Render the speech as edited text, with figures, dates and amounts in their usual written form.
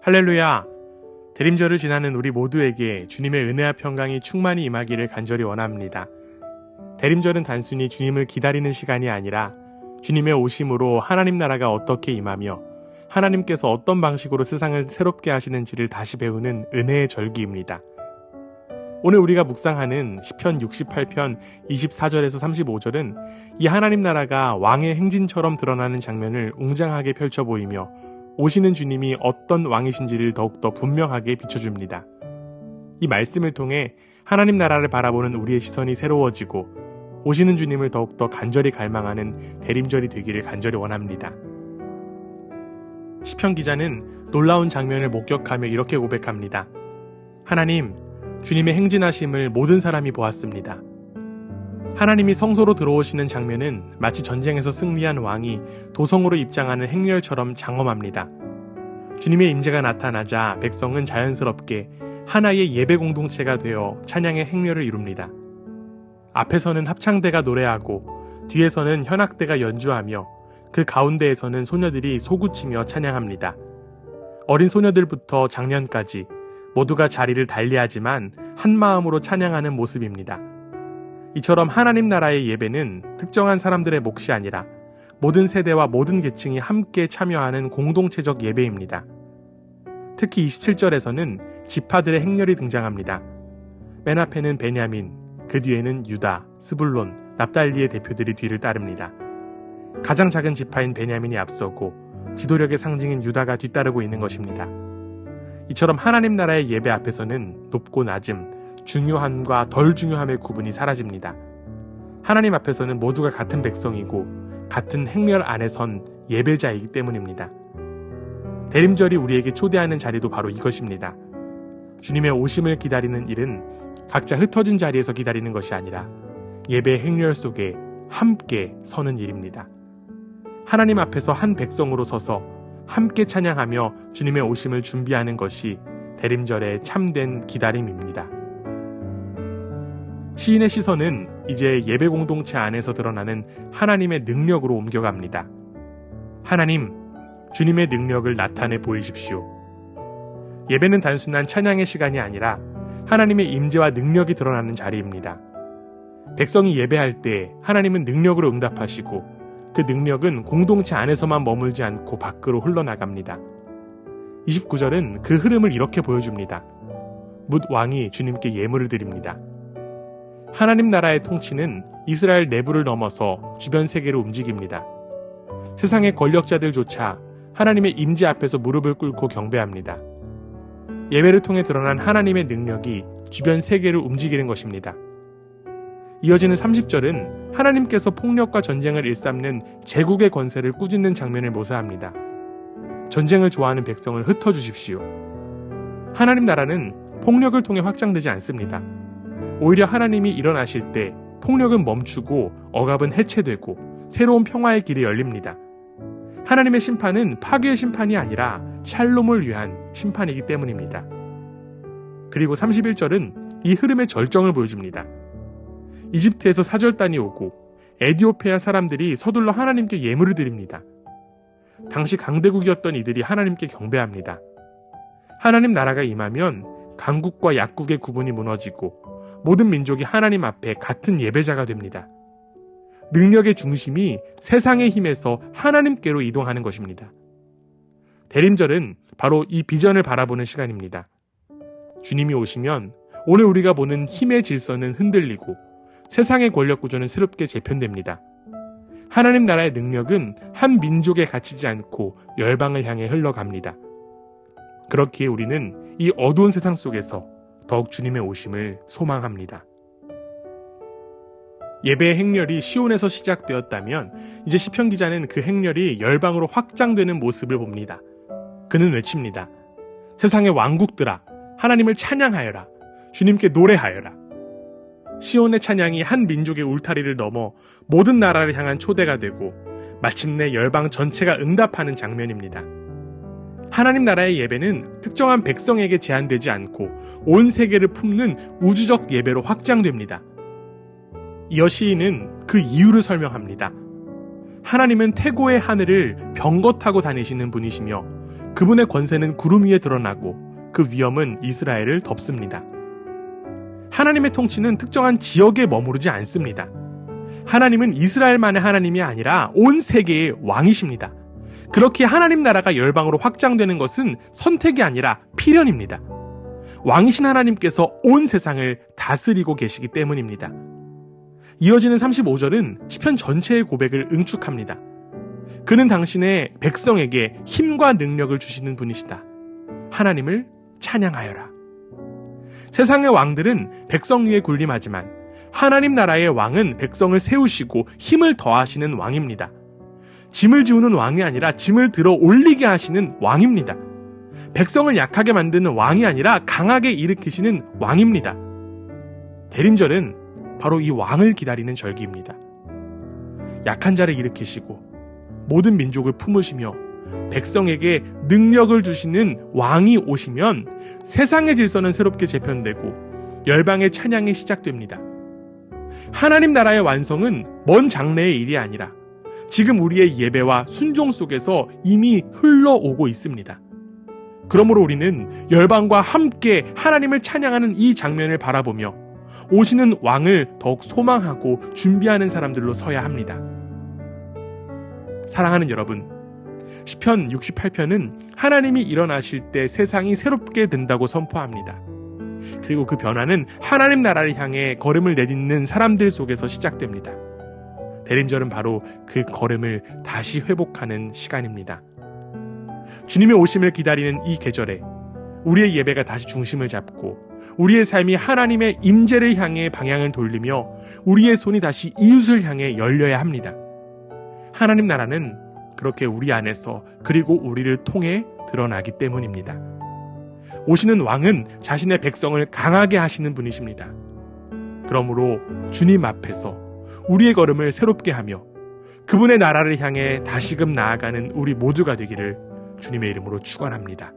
할렐루야! 대림절을 지나는 우리 모두에게 주님의 은혜와 평강이 충만히 임하기를 간절히 원합니다. 대림절은 단순히 주님을 기다리는 시간이 아니라 주님의 오심으로 하나님 나라가 어떻게 임하며 하나님께서 어떤 방식으로 세상을 새롭게 하시는지를 다시 배우는 은혜의 절기입니다. 오늘 우리가 묵상하는 시편 68편 24절에서 35절은 이 하나님 나라가 왕의 행진처럼 드러나는 장면을 웅장하게 펼쳐 보이며 오시는 주님이 어떤 왕이신지를 더욱더 분명하게 비춰줍니다. 이 말씀을 통해 하나님 나라를 바라보는 우리의 시선이 새로워지고 오시는 주님을 더욱더 간절히 갈망하는 대림절이 되기를 간절히 원합니다. 시편 기자는 놀라운 장면을 목격하며 이렇게 고백합니다. 하나님, 주님의 행진하심을 모든 사람이 보았습니다. 하나님이 성소로 들어오시는 장면은 마치 전쟁에서 승리한 왕이 도성으로 입장하는 행렬처럼 장엄합니다. 주님의 임재가 나타나자 백성은 자연스럽게 하나의 예배 공동체가 되어 찬양의 행렬을 이룹니다. 앞에서는 합창대가 노래하고 뒤에서는 현악대가 연주하며 그 가운데에서는 소녀들이 소구치며 찬양합니다. 어린 소녀들부터 장년까지 모두가 자리를 달리하지만 한 마음으로 찬양하는 모습입니다. 이처럼 하나님 나라의 예배는 특정한 사람들의 몫이 아니라 모든 세대와 모든 계층이 함께 참여하는 공동체적 예배입니다. 특히 27절에서는 지파들의 행렬이 등장합니다. 맨 앞에는 베냐민, 그 뒤에는 유다, 스불론, 납달리의 대표들이 뒤를 따릅니다. 가장 작은 지파인 베냐민이 앞서고 지도력의 상징인 유다가 뒤따르고 있는 것입니다. 이처럼 하나님 나라의 예배 앞에서는 높고 낮음, 중요함과 덜 중요함의 구분이 사라집니다. 하나님 앞에서는 모두가 같은 백성이고 같은 행렬 안에 선 예배자이기 때문입니다. 대림절이 우리에게 초대하는 자리도 바로 이것입니다. 주님의 오심을 기다리는 일은 각자 흩어진 자리에서 기다리는 것이 아니라 예배 행렬 속에 함께 서는 일입니다. 하나님 앞에서 한 백성으로 서서 함께 찬양하며 주님의 오심을 준비하는 것이 대림절의 참된 기다림입니다. 시인의 시선은 이제 예배 공동체 안에서 드러나는 하나님의 능력으로 옮겨갑니다. 하나님, 주님의 능력을 나타내 보이십시오. 예배는 단순한 찬양의 시간이 아니라 하나님의 임재와 능력이 드러나는 자리입니다. 백성이 예배할 때 하나님은 능력으로 응답하시고 그 능력은 공동체 안에서만 머물지 않고 밖으로 흘러나갑니다. 29절은 그 흐름을 이렇게 보여줍니다. 뭇 왕이 주님께 예물을 드립니다. 하나님 나라의 통치는 이스라엘 내부를 넘어서 주변 세계를 움직입니다. 세상의 권력자들조차 하나님의 임재 앞에서 무릎을 꿇고 경배합니다. 예배를 통해 드러난 하나님의 능력이 주변 세계를 움직이는 것입니다. 이어지는 30절은 하나님께서 폭력과 전쟁을 일삼는 제국의 권세를 꾸짖는 장면을 묘사합니다. 전쟁을 좋아하는 백성을 흩어주십시오. 하나님 나라는 폭력을 통해 확장되지 않습니다. 오히려 하나님이 일어나실 때 폭력은 멈추고 억압은 해체되고 새로운 평화의 길이 열립니다. 하나님의 심판은 파괴의 심판이 아니라 샬롬을 위한 심판이기 때문입니다. 그리고 31절은 이 흐름의 절정을 보여줍니다. 이집트에서 사절단이 오고 에디오피아 사람들이 서둘러 하나님께 예물을 드립니다. 당시 강대국이었던 이들이 하나님께 경배합니다. 하나님 나라가 임하면 강국과 약국의 구분이 무너지고 모든 민족이 하나님 앞에 같은 예배자가 됩니다. 능력의 중심이 세상의 힘에서 하나님께로 이동하는 것입니다. 대림절은 바로 이 비전을 바라보는 시간입니다. 주님이 오시면 오늘 우리가 보는 힘의 질서는 흔들리고 세상의 권력 구조는 새롭게 재편됩니다. 하나님 나라의 능력은 한 민족에 갇히지 않고 열방을 향해 흘러갑니다. 그렇기에 우리는 이 어두운 세상 속에서 더욱 주님의 오심을 소망합니다. 예배의 행렬이 시온에서 시작되었다면 이제 시편 기자는 그 행렬이 열방으로 확장되는 모습을 봅니다. 그는 외칩니다. 세상의 왕국들아, 하나님을 찬양하여라. 주님께 노래하여라. 시온의 찬양이 한 민족의 울타리를 넘어 모든 나라를 향한 초대가 되고 마침내 열방 전체가 응답하는 장면입니다. 하나님 나라의 예배는 특정한 백성에게 제한되지 않고 온 세계를 품는 우주적 예배로 확장됩니다. 이어 시인은 그 이유를 설명합니다. 하나님은 태고의 하늘을 병거 타고 다니시는 분이시며 그분의 권세는 구름 위에 드러나고 그 위엄은 이스라엘을 덮습니다. 하나님의 통치는 특정한 지역에 머무르지 않습니다. 하나님은 이스라엘만의 하나님이 아니라 온 세계의 왕이십니다. 그렇게 하나님 나라가 열방으로 확장되는 것은 선택이 아니라 필연입니다. 왕이신 하나님께서 온 세상을 다스리고 계시기 때문입니다. 이어지는 35절은 시편 전체의 고백을 응축합니다. 그는 당신의 백성에게 힘과 능력을 주시는 분이시다. 하나님을 찬양하여라. 세상의 왕들은 백성 위에 군림하지만 하나님 나라의 왕은 백성을 세우시고 힘을 더하시는 왕입니다. 짐을 지우는 왕이 아니라 짐을 들어 올리게 하시는 왕입니다. 백성을 약하게 만드는 왕이 아니라 강하게 일으키시는 왕입니다. 대림절은 바로 이 왕을 기다리는 절기입니다. 약한 자를 일으키시고 모든 민족을 품으시며 백성에게 능력을 주시는 왕이 오시면 세상의 질서는 새롭게 재편되고 열방의 찬양이 시작됩니다. 하나님 나라의 완성은 먼 장래의 일이 아니라 지금 우리의 예배와 순종 속에서 이미 흘러오고 있습니다. 그러므로 우리는 열방과 함께 하나님을 찬양하는 이 장면을 바라보며 오시는 왕을 더욱 소망하고 준비하는 사람들로 서야 합니다. 사랑하는 여러분, 시편 68편은 하나님이 일어나실 때 세상이 새롭게 된다고 선포합니다. 그리고 그 변화는 하나님 나라를 향해 걸음을 내딛는 사람들 속에서 시작됩니다. 대림절은 바로 그 걸음을 다시 회복하는 시간입니다. 주님의 오심을 기다리는 이 계절에 우리의 예배가 다시 중심을 잡고 우리의 삶이 하나님의 임재를 향해 방향을 돌리며 우리의 손이 다시 이웃을 향해 열려야 합니다. 하나님 나라는 그렇게 우리 안에서 그리고 우리를 통해 드러나기 때문입니다. 오시는 왕은 자신의 백성을 강하게 하시는 분이십니다. 그러므로 주님 앞에서 우리의 걸음을 새롭게 하며 그분의 나라를 향해 다시금 나아가는 우리 모두가 되기를 주님의 이름으로 축원합니다.